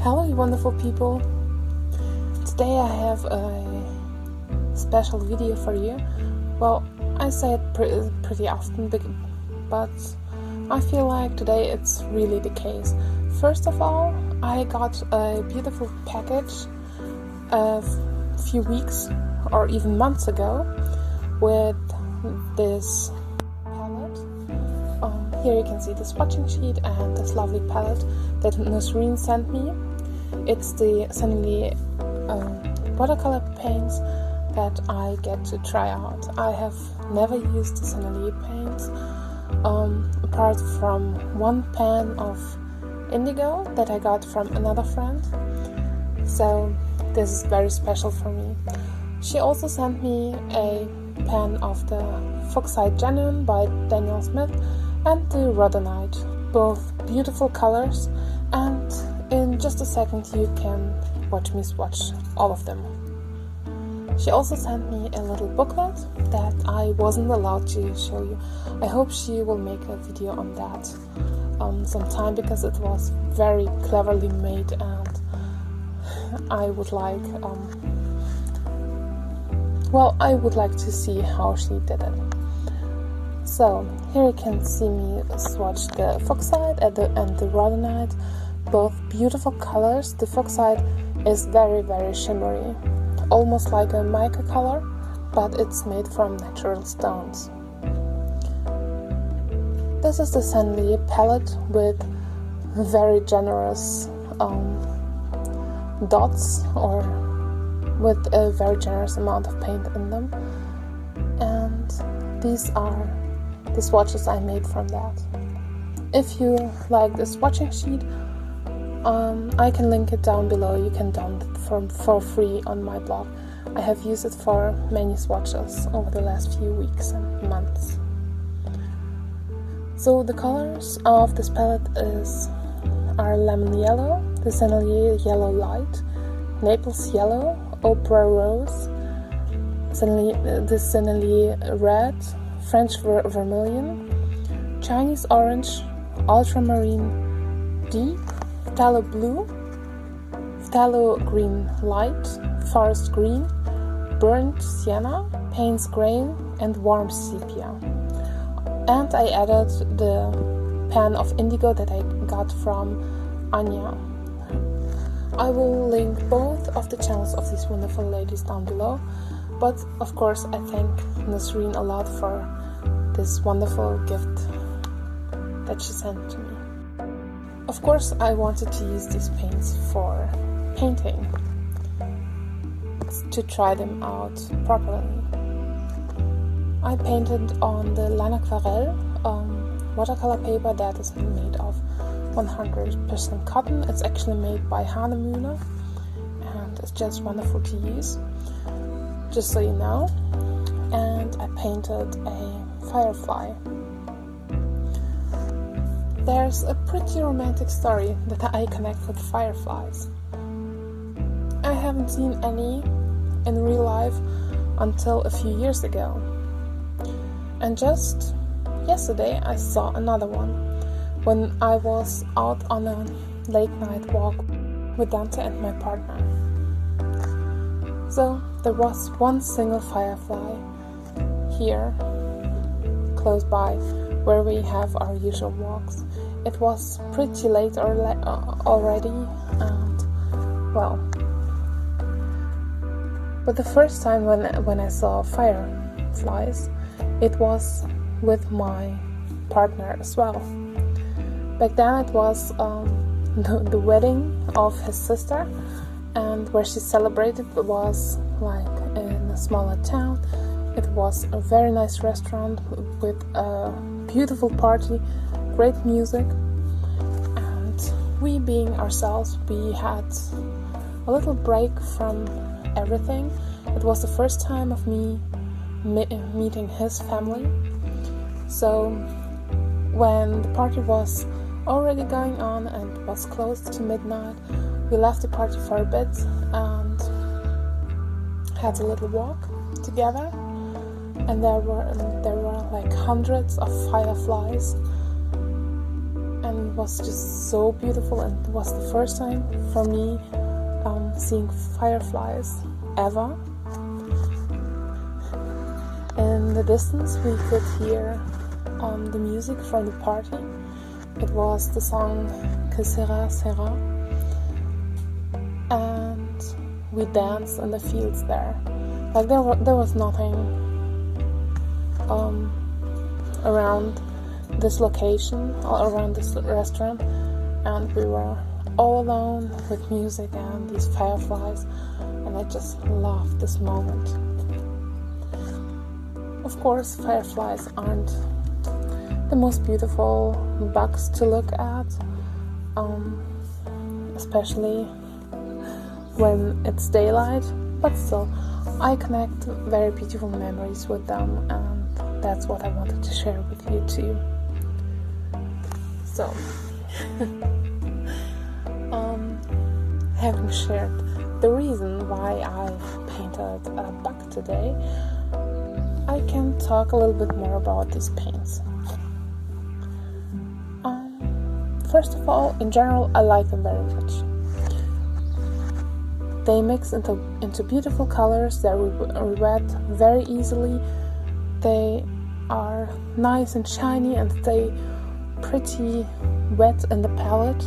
Hello, you wonderful people. Today I have a special video for you. Well, I say it pretty often, but I feel like today it's really the case. First of all, I got a beautiful package a few weeks or even months ago with this palette. Here you can see the swatching sheet and this lovely palette that Nasreen sent me. It's the Sennelier watercolor paints that I get to try out. I have never used the Sennelier paints apart from one pan of indigo that I got from another friend. So this is very special for me. She also sent me a pan of the Fuchsite Genuine by Daniel Smith and the Rhodonite. Both beautiful colors, and in just a second you can watch me swatch all of them. She also sent me a little booklet that I wasn't allowed to show you. I hope she will make a video on that sometime, because it was very cleverly made and I would like I would like to see how she did it. So here you can see me swatch the Fuchsite and the Rhodonite. Both beautiful colors. The Fuchsite is very, very shimmery, almost like a mica color, but it's made from natural stones. This is the Sennelier palette with very generous dots, or with a very generous amount of paint in them. And these are the swatches I made from that. If you like the swatching sheet, I can link it down below. You can download it for free on my blog. I have used it for many swatches over the last few weeks and months. So the colors of this palette are lemon yellow, the Sennelier yellow light, Naples yellow, Opera rose, the Sennelier red, French vermilion, Chinese orange, ultramarine deep, phthalo blue, phthalo green light, forest green, burnt sienna, Payne's grain, and warm sepia. And I added the pan of indigo that I got from Anja. I will link both of the channels of these wonderful ladies down below, but of course I thank Nasreen a lot for this wonderful gift that she sent to me. Of course, I wanted to use these paints for painting, to try them out properly. I painted on the LanaGoesArt watercolor paper that is made of 100% cotton. It's actually made by Hanemühle, and it's just wonderful to use, just so you know. And I painted a firefly. There's a pretty romantic story that I connect with fireflies. I haven't seen any in real life until a few years ago. And just yesterday I saw another one when I was out on a late night walk with Dante and my partner. So there was one single firefly here close by where we have our usual walks. It was pretty late already, and well, but the first time when I saw fireflies, it was with my partner as well. Back then it was the wedding of his sister, and where she celebrated was like in a smaller town. It was a very nice restaurant with a beautiful party, great music, and we being ourselves, we had a little break from everything. It was the first time of me meeting his family. So when the party was already going on and was close to midnight, we left the party for a bit and had a little walk together. And there were like hundreds of fireflies, and it was just so beautiful, and it was the first time for me seeing fireflies ever. In the distance we could hear the music from the party. It was the song Que sera sera, and we danced in the fields there. Like there was nothing around this location or around this restaurant, and we were all alone with music and these fireflies, and I just loved this moment. Of course, fireflies aren't the most beautiful bugs to look at, especially when it's daylight, but still I connect very beautiful memories with them, and that's what I wanted to share with you too. So having shared the reason why I painted a bug today, I can talk a little bit more about these paints. First of all, in general, I like them very much. They mix into beautiful colors. They're wet very easily. They are nice and shiny and stay pretty wet in the palette.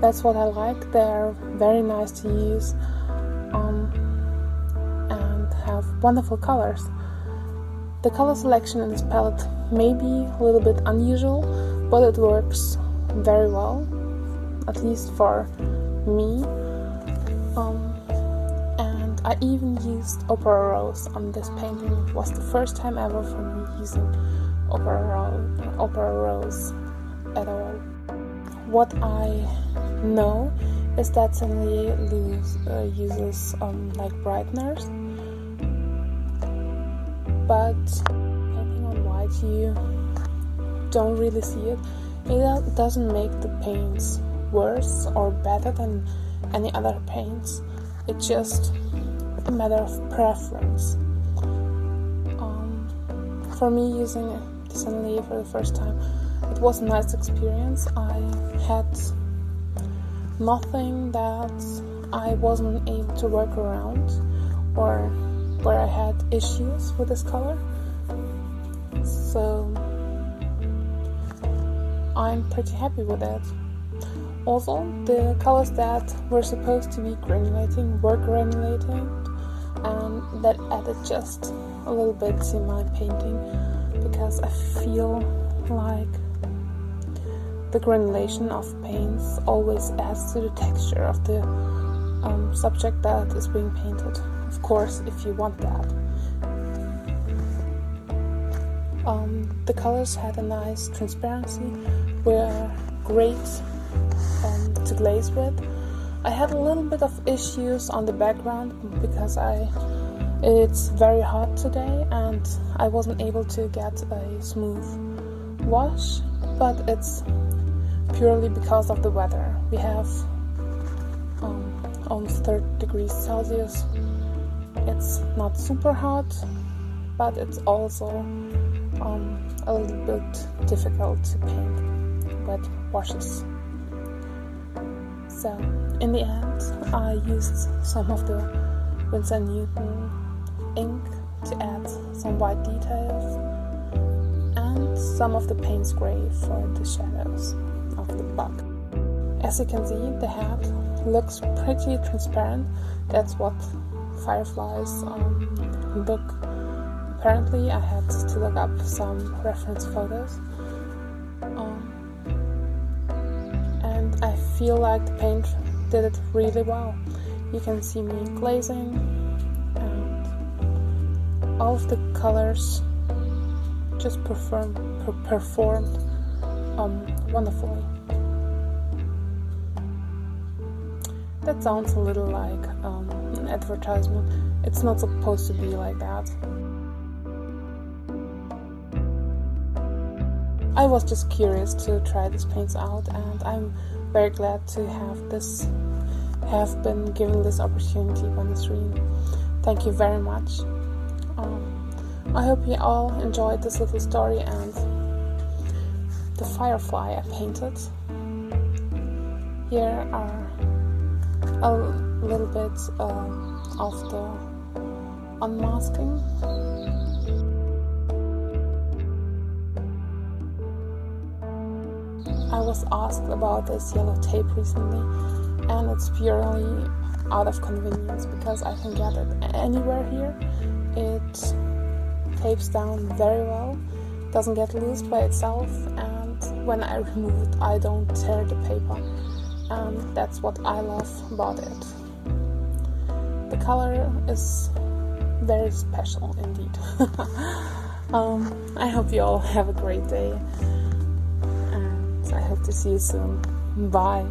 That's what I like. They're very nice to use and have wonderful colors. The color selection in this palette may be a little bit unusual, but it works very well, at least for me. And I even used Opera Rose on this painting. It was the first time ever for me using Opera Rose at all. What I know is that Sennelier uses like brighteners, but painting on white you don't really see it. It doesn't make the paints worse or better than any other paints. It's just a matter of preference. For me, using the Sennelier for the first time, it was a nice experience. I had nothing that I wasn't able to work around or where I had issues with this color. So I'm pretty happy with it. Also, the colors that were supposed to be granulating were granulating, and that added just a little bit to my painting, because I feel like the granulation of paints always adds to the texture of the subject that is being painted. Of course, if you want that. The colors had a nice transparency, were great to glaze with. I had a little bit of issues on the background because it's very hot today and I wasn't able to get a smooth wash, but it's purely because of the weather. We have almost 30 degrees Celsius. It's not super hot, but it's also a little bit difficult to paint wet washes. So in the end, I used some of the Winsor Newton ink to add some white details and some of the paint spray for the shadows of the bug. As you can see, the head looks pretty transparent. That's what fireflies look. Apparently, I had to look up some reference photos. And I feel like the paint did it really well. You can see me glazing, and all of the colors just performed wonderfully. That sounds a little like an advertisement. It's not supposed to be like that. I was just curious to try these paints out, and I'm very glad to have been given this opportunity by Nasreen. Thank you very much. I hope you all enjoyed this little story, and the firefly I painted. Here are a little bit of the unmasking. I was asked about this yellow tape recently, and it's purely out of convenience because I can get it anywhere here. It tapes down very well, doesn't get loose by itself, and when I remove it I don't tear the paper, and that's what I love about it. The color is very special indeed. I hope you all have a great day, and I hope to see you soon. Bye.